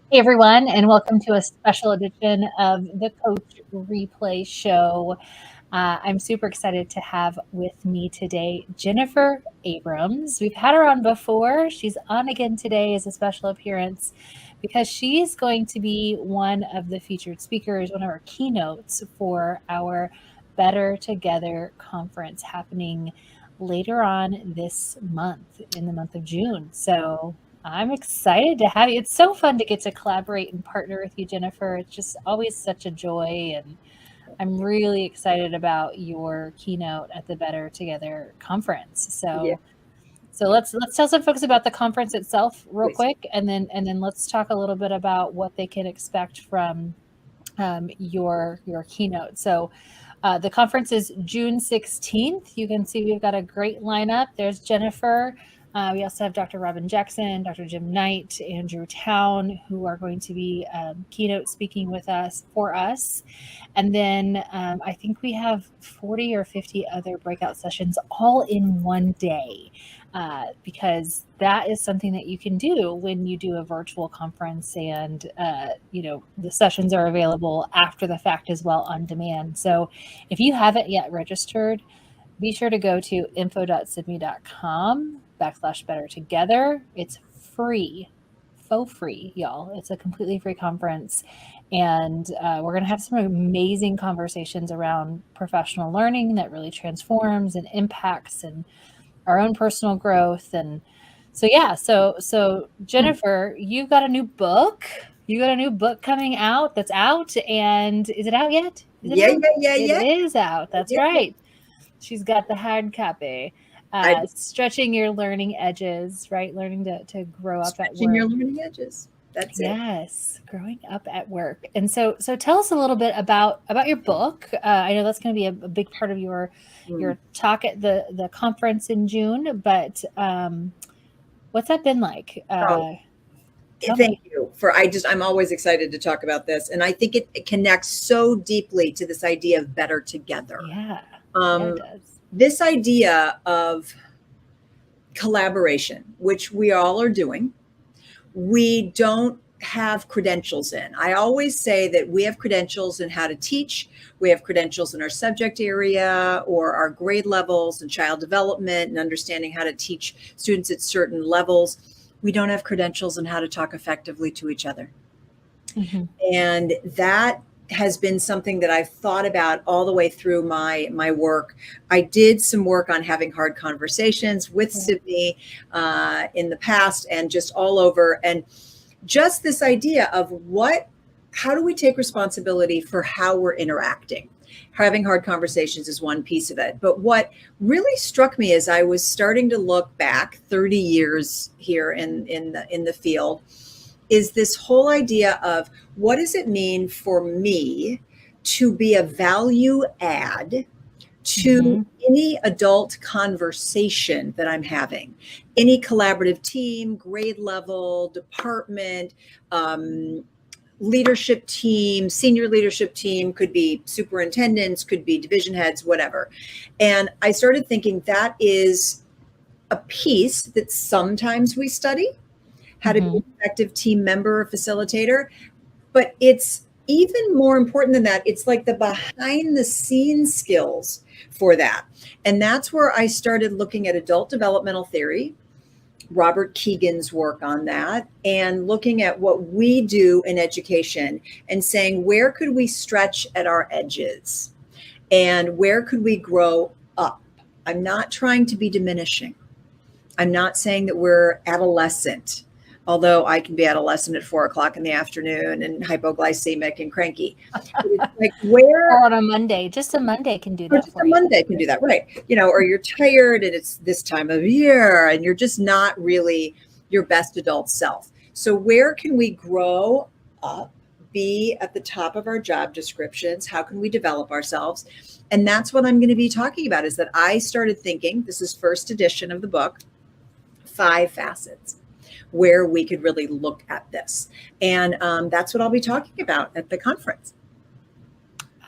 Hey everyone, and welcome to a special edition of the Coach Replay Show. I'm super excited to have with me today Jennifer Abrams. We've had her on before. She's on again today as a special appearance because she's going to be one of the featured speakers, one of our keynotes for our Better Together conference happening later on this month, in the month of June. So I'm excited to have you. It's so fun to get to collaborate and partner with you, Jennifer. It's just always such a joy, and I'm really excited about your keynote at the Better Together conference. So let's tell some folks about the conference itself real quick, and then let's talk a little bit about what they can expect from your keynote. So the conference is June 16th. You can see we've got a great lineup. There's Jennifer. We also have Dr. Robin Jackson, Dr. Jim Knight, Andrew Town, who are going to be keynote speaking with us for us. And then I think we have 40 or 50 other breakout sessions all in one day. Because that is something that you can do when you do a virtual conference, and the sessions are available after the fact as well on demand. So if you haven't yet registered, be sure to go to info.sibme.com/better together. It's free, faux free, y'all. It's a completely free conference. And we're going to have some amazing conversations around professional learning that really transforms and impacts and our own personal growth. And so Jennifer, you've got a new book. You got a new book coming out that's out. And is it out yet? It is out. That's right. She's got the hard copy. Stretching your learning edges, right? Learning to grow up at work. Stretching your learning edges. That's it. Yes, growing up at work. And so tell us a little bit about your book. I know that's going to be a big part of your talk at the conference in June, but what's that been like? Thank you I'm always excited to talk about this. And I think it connects so deeply to this idea of better together. Yeah, it does. This idea of collaboration, which we all are doing, we don't have credentials in. I always say that we have credentials in how to teach. We have credentials in our subject area or our grade levels and child development and understanding how to teach students at certain levels. We don't have credentials in how to talk effectively to each other. Mm-hmm. And that has been something that I've thought about all the way through my work. I did some work on having hard conversations with Sibme in the past and just all over. And just this idea of how do we take responsibility for how we're interacting? Having hard conversations is one piece of it. But what really struck me as I was starting to look back 30 years here in the field is this whole idea of what does it mean for me to be a value add to any adult conversation that I'm having, any collaborative team, grade level, department, leadership team, senior leadership team, could be superintendents, could be division heads, whatever. And I started thinking that is a piece that sometimes we study, how to be an effective team member or facilitator. But it's even more important than that. It's like the behind the scenes skills for that. And that's where I started looking at adult developmental theory, Robert Keegan's work on that, and looking at what we do in education and saying, where could we stretch at our edges and where could we grow up? I'm not trying to be diminishing. I'm not saying that we're adolescent, although I can be adolescent at 4:00 in the afternoon and hypoglycemic and cranky. It's like or on a Monday, just a Monday can do that. Just a Monday can do that, right? Or you're tired and it's this time of year and you're just not really your best adult self. So where can we grow up, be at the top of our job descriptions? How can we develop ourselves? And that's what I'm going to be talking about, is that I started thinking, this is first edition of the book, 5 facets where we could really look at this. And that's what I'll be talking about at the conference.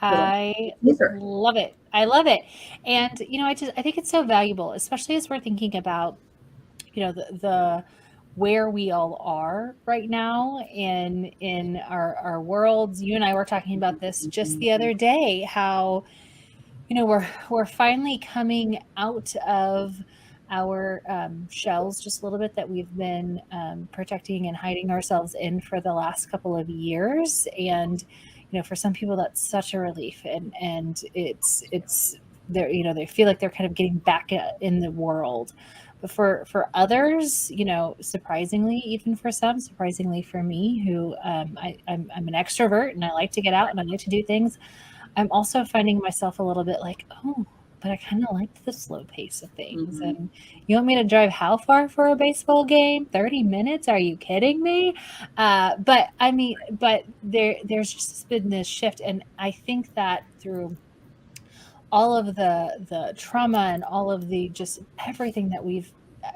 I love it. I love it. And, I think it's so valuable, especially as we're thinking about, the where we all are right now in our worlds. You and I were talking about this just the other day, how, you know, we're finally coming out of our shells just a little bit that we've been protecting and hiding ourselves in for the last couple of years. And, you know, for some people that's such a relief, and it's they're, you know, they feel like they're kind of getting back in the world. But for others, you know, surprisingly, even for some, surprisingly for me, who I'm an extrovert and I like to get out and I like to do things, I'm also finding myself a little bit like, oh, but I kind of like the slow pace of things. And you want me to drive how far for a baseball game? 30 minutes? Are you kidding me? But I mean, but there's just been this shift. And I think that through all of the trauma and all of the just everything that we've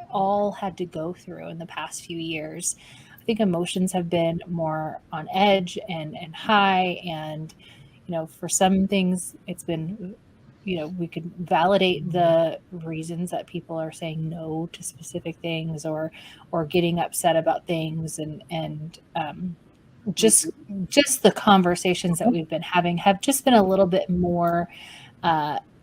all had to go through in the past few years, I think emotions have been more on edge and high. And, you know, for some things it's been, you know, we could validate the reasons that people are saying no to specific things or getting upset about things, and just the conversations that we've been having have just been a little bit more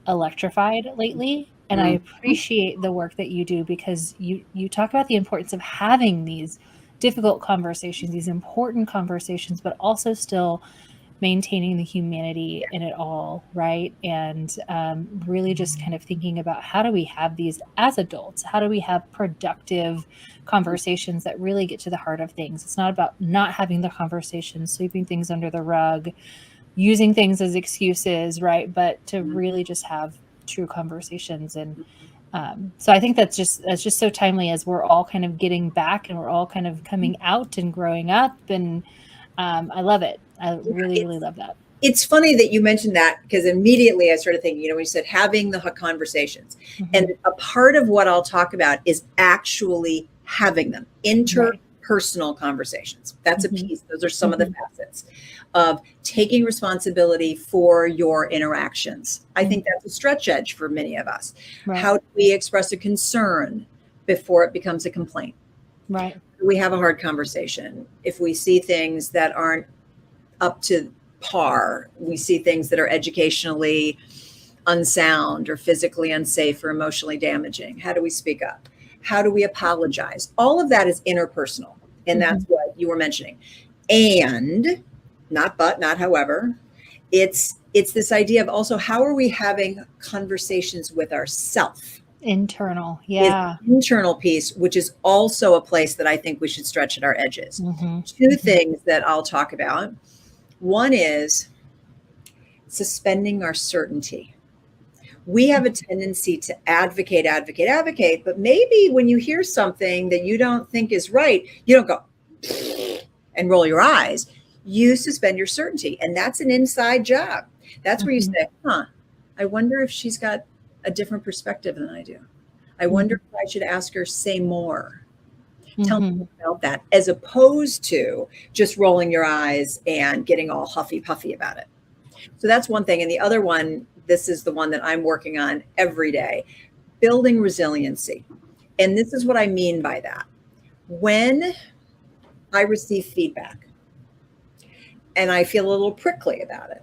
electrified lately. And I appreciate the work that you do, because you talk about the importance of having these difficult conversations, these important conversations, but also still maintaining the humanity in it all, right? And really just kind of thinking about, how do we have these as adults? How do we have productive conversations that really get to the heart of things? It's not about not having the conversation, sweeping things under the rug, using things as excuses, right? But to really just have true conversations. And so I think that's just so timely, as we're all kind of getting back and we're all kind of coming out and growing up. And I love it. I really love that. It's funny that you mentioned that, because immediately I started thinking, you know, when you said having the conversations, and a part of what I'll talk about is actually having them, interpersonal conversations. That's a piece. Those are some of the facets of taking responsibility for your interactions. I think that's a stretch edge for many of us. Right. How do we express a concern before it becomes a complaint? Right. We have a hard conversation. If we see things that aren't up to par, we see things that are educationally unsound or physically unsafe or emotionally damaging, how do we speak up? How do we apologize? All of that is interpersonal. And that's what you were mentioning. And not however, it's this idea of also, how are we having conversations with ourselves? Internal. Yeah. Internal piece, which is also a place that I think we should stretch at our edges. Two things that I'll talk about. One is suspending our certainty. We have a tendency to advocate, but maybe when you hear something that you don't think is right, you don't go and roll your eyes. You suspend your certainty. And that's an inside job. That's where you say, I wonder if she's got a different perspective than I do. I wonder if I should ask her, say more. Tell me about that, as opposed to just rolling your eyes and getting all huffy puffy about it. So that's one thing. And the other one, this is the one that I'm working on every day, building resiliency. And this is what I mean by that. When I receive feedback and I feel a little prickly about it,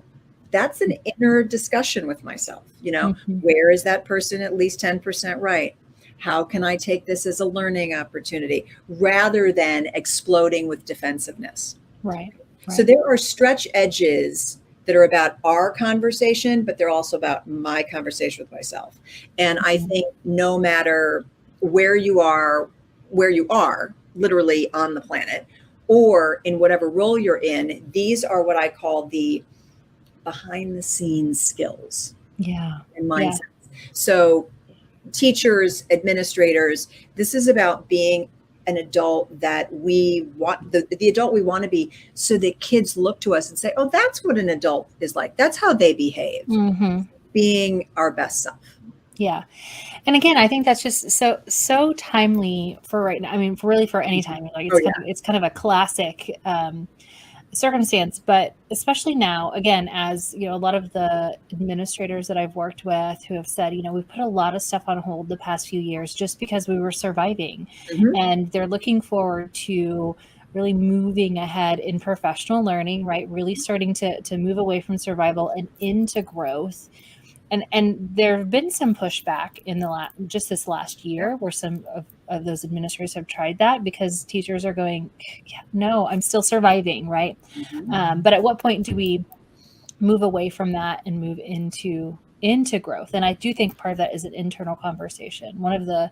that's an inner discussion with myself. You know, where is that person at least 10% right? How can I take this as a learning opportunity, rather than exploding with defensiveness? Right. So there are stretch edges that are about our conversation, but they're also about my conversation with myself. And I think no matter where you are, literally on the planet, or in whatever role you're in, these are what I call the behind the scenes skills. Yeah. And mindsets. Yeah. So teachers, administrators, this is about being an adult that we want, the adult we want to be, so that kids look to us and say, oh, that's what an adult is like. That's how they behave. Being our best self. Yeah. And again, I think that's just so timely for right now. I mean, really for any time. Like it's kind of a classic circumstance, but especially now, again, as you know, a lot of the administrators that I've worked with who have said, we've put a lot of stuff on hold the past few years just because we were surviving, and they're looking forward to really moving ahead in professional learning, right? Really starting to move away from survival and into growth. And there have been some pushback in just this last year where some of those administrators have tried that, because teachers are going, yeah, no, I'm still surviving, right? But at what point do we move away from that and move into growth? And I do think part of that is an internal conversation. One of the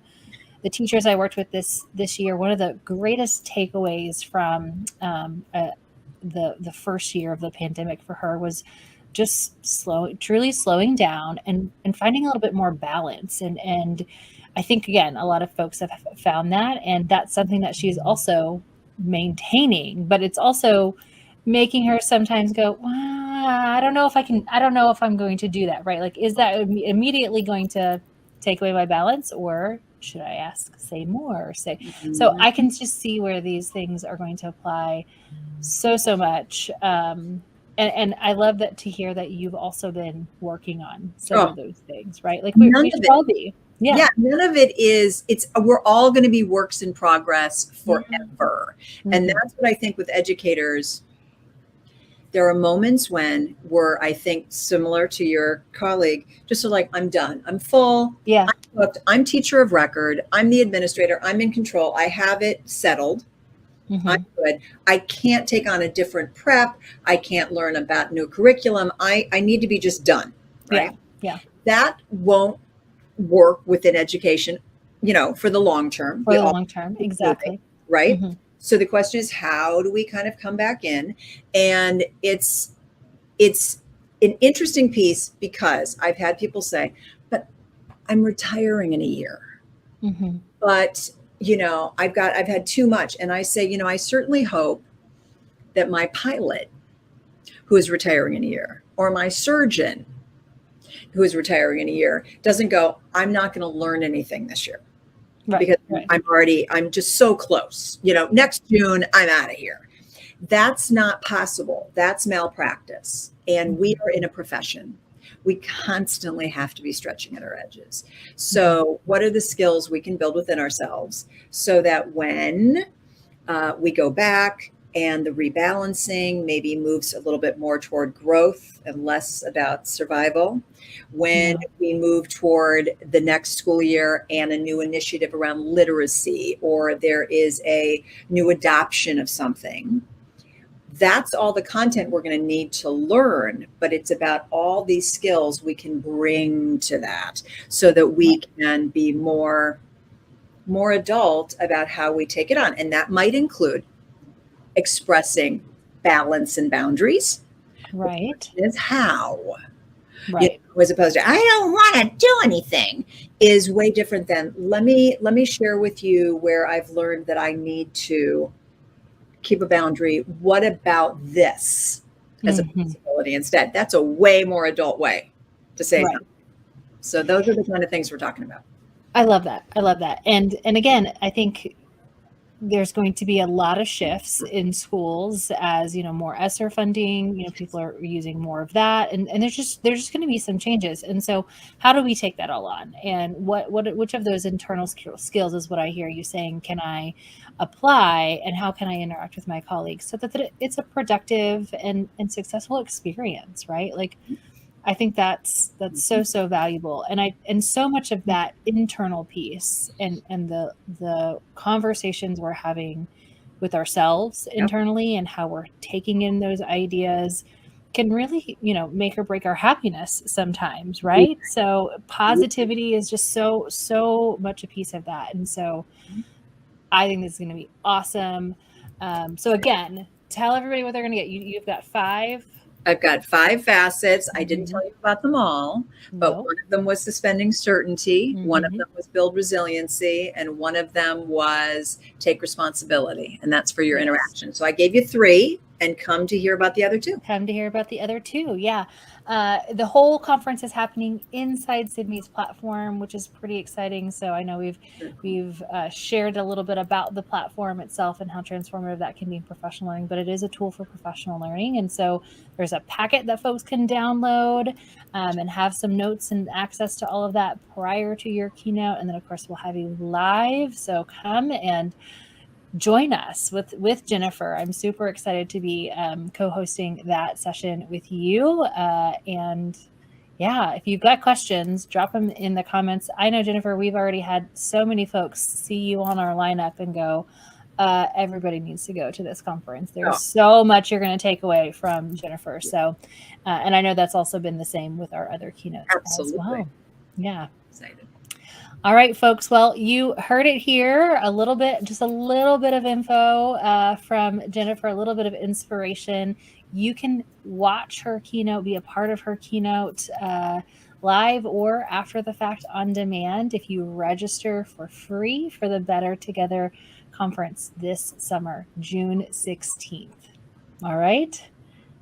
teachers I worked with this year, one of the greatest takeaways from the first year of the pandemic for her was just truly slowing down and finding a little bit more balance. And I think, again, a lot of folks have found that, and that's something that she's also maintaining, but it's also making her sometimes go, well, I don't know if I'm going to do that, right? Like, is that immediately going to take away my balance, or should I say more? So I can just see where these things are going to apply so much. And I love that, to hear that you've also been working on some of those things, right? Like we should all be. Yeah. None of it is, we're all going to be works in progress forever. And that's what I think with educators. There are moments when we're, I think, similar to your colleague, just like, I'm done. I'm full. Yeah. I'm hooked. I'm teacher of record. I'm the administrator. I'm in control. I have it settled. I'm good. I can't take on a different prep. I can't learn about new curriculum. I need to be just done. Right. Yeah. That won't work within education, for the long term. For the long term. Exactly. Right. So the question is, how do we kind of come back in? And it's an interesting piece, because I've had people say, but I'm retiring in a year. But I've had too much. And I say, I certainly hope that my pilot, who is retiring in a year, or my surgeon, who is retiring in a year, doesn't go, I'm not going to learn anything this year. Right, because I'm just so close. Next June, I'm out of here. That's not possible. That's malpractice. And we are in a profession. We constantly have to be stretching at our edges. So what are the skills we can build within ourselves so that when we go back and the rebalancing maybe moves a little bit more toward growth and less about survival, when we move toward the next school year and a new initiative around literacy, or there is a new adoption of something, that's all the content we're going to need to learn, but it's about all these skills we can bring to that so that we can be more adult about how we take it on. And that might include expressing balance and boundaries. Right. Is how. Right. As opposed to, I don't want to do anything, is way different than, let me share with you where I've learned that I need to keep a boundary. What about this as a possibility instead? That's a way more adult way to say that. So those are the kind of things we're talking about. I love that. And again, I think there's going to be a lot of shifts in schools as, more ESSER funding, people are using more of that. And there's just going to be some changes. And so how do we take that all on? And which of those internal skills is what I hear you saying, can I apply, and how can I interact with my colleagues so that it's a productive and successful experience, right? Like, I think that's so valuable. And so much of that internal piece and the conversations we're having with ourselves internally and how we're taking in those ideas can really, make or break our happiness sometimes, right? So positivity is just so much a piece of that. And so I think this is going to be awesome. So again, tell everybody what they're going to get. You've got 5. I've got 5 facets. I didn't tell you about them all, but one of them was suspending certainty. One of them was build resiliency. And one of them was take responsibility. And that's for your interaction. So I gave you 3. and come to hear about the other two. Come to hear about the other two. Yeah. The whole conference is happening inside Sibme's platform, which is pretty exciting. So I know we've shared a little bit about the platform itself and how transformative that can be in professional learning, but it is a tool for professional learning. And so there's a packet that folks can download and have some notes and access to all of that prior to your keynote. And then of course we'll have you live. So come and join us with Jennifer. I'm super excited to be co-hosting that session with you. And yeah, if you've got questions, drop them in the comments. I know, Jennifer, we've already had so many folks see you on our lineup and go, everybody needs to go to this conference. There's so much you're going to take away from Jennifer. So, and I know that's also been the same with our other keynotes as well. Yeah. Excited. All right, folks. Well, you heard it here, just a little bit of info from Jennifer, a little bit of inspiration. You can watch her keynote, be a part of her keynote live or after the fact on demand if you register for free for the Better Together conference this summer, June 16th. All right.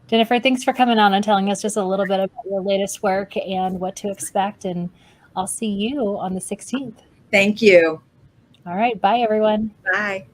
Jennifer, thanks for coming on and telling us just a little bit about your latest work and what to expect. And I'll see you on the 16th. Thank you. All right. Bye, everyone. Bye.